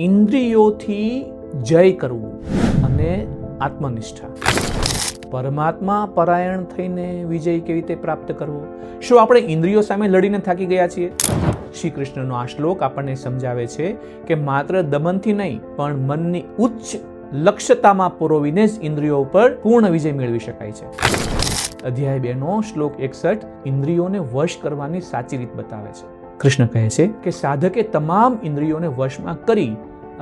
ઇન્દ્રિયોથી જય કરવું અને આત્મનિષ્ઠા. પરમાત્મા પરાયણ થઈને વિજય કેવી રીતે પ્રાપ્ત કરવો? શું આપણે ઇન્દ્રિયો સામે લડીને થાકી ગયા છીએ? શ્રી કૃષ્ણનો આ શ્લોક આપણને સમજાવે છે કે માત્ર દમનથી નહીં પણ મનની ઉચ્ચ લક્ષ્યતામાં પરોવીને જ ઇન્દ્રિયો ઉપર પૂર્ણ વિજય મેળવી શકાય છે. અધ્યાય 2 નો શ્લોક 61 ઇન્દ્રિયોને વશ કરવાની સાચી રીત બતાવે છે. કૃષ્ણ કહે છે કે સાધકે તમામ ઇન્દ્રિયોને વશમાં કરી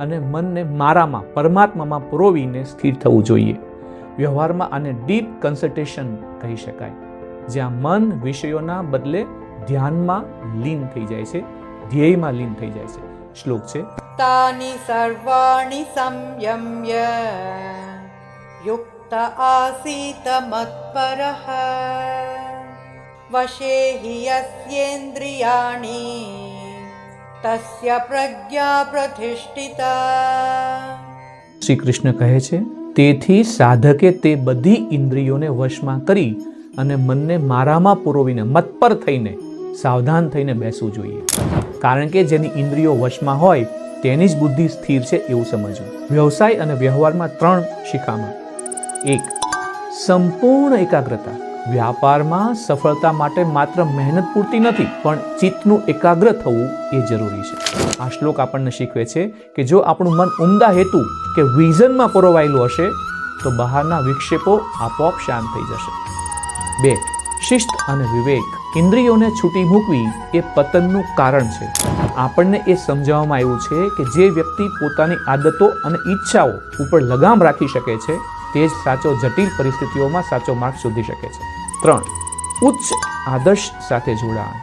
અને મનને મારામાં પરમાત્મામાં પરોવીને સ્થિર થવું જોઈએ. વ્યવહારમાં આને ડીપ કન્સન્ટ્રેશન કહી શકાય, જ્યાં મન વિષયોના બદલે ધ્યાનમાં લીન થઈ જાય છે, ધ્યેયમાં લીન થઈ જાય છે. શ્લોક છે તાની સર્વાણિ સંયમ્ય યુક્ત આસીત મત્પરઃ વશે હિ યસ્યેન્દ્રિયાણિ તસ્ય પ્રજ્ઞા પ્રતિષ્ઠિતા. શ્રી કૃષ્ણ કહે છે તેથી સાધકે તે બધી ઇન્દ્રિયોને વશમાં કરી અને મનને મારામાં પુરોવીને મતપર થઈને સાવધાન થઈને બેસવું જોઈએ. કારણ કે જેની ઇન્દ્રિયો વશમાં હોય તેની જ બુદ્ધિ સ્થિર છે એવું સમજવું. વ્યવસાય અને વ્યવહારમાં 3 શિખામણ. 1. સંપૂર્ણ એકાગ્રતા. વ્યાપારમાં સફળતા માટે માત્ર મહેનત પૂરતી નથી પણ ચિત્તનું એકાગ્ર થવું એ જરૂરી છે. આ શ્લોક આપણને શીખવે છે કે જો આપણું મન ઉમદા હેતુ કે વિઝનમાં પરોવાયેલું હશે તો બહારના વિક્ષેપો આપોઆપ શાંત થઈ જશે. 2. શિસ્ત અને વિવેક. ઇન્દ્રિયોને છૂટી મૂકવી એ પતનનું કારણ છે. આપણને એ સમજાવવામાં આવ્યું છે કે જે વ્યક્તિ પોતાની આદતો અને ઈચ્છાઓ ઉપર લગામ રાખી શકે છે તે જ સાચો જટિલ પરિસ્થિતિઓમાં સાચો માર્ગ શોધી શકે છે. 3. ઉચ્ચ આદર્શ સાથે જોડાણ.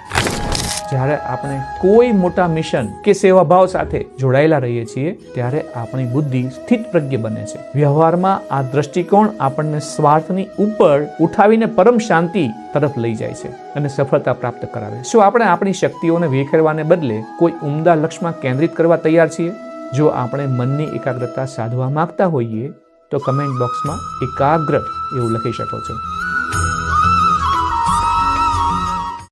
જ્યારે આપણે કોઈ મોટા મિશન કે સેવાભાવ સાથે જોડાયેલા રહીએ છીએ ત્યારે આપણી બુદ્ધિ સ્થિતપ્રજ્ઞ બને છે. વ્યવહારમાં આ દ્રષ્ટિકોણ આપણને સ્વાર્થની ઉપર ઉઠાવીને પરમ શાંતિ તરફ લઈ જાય છે અને સફળતા પ્રાપ્ત કરાવે. શું આપણે આપણી શક્તિઓને વિખેરવાને બદલે કોઈ ઉમદા લક્ષ્યમાં કેન્દ્રિત કરવા તૈયાર છીએ? જો આપણે મનની એકાગ્રતા સાધવા માંગતા હોઈએ તો કમેન્ટ બોક્સમાં એકાગ્ર એવું લખી શકો છો.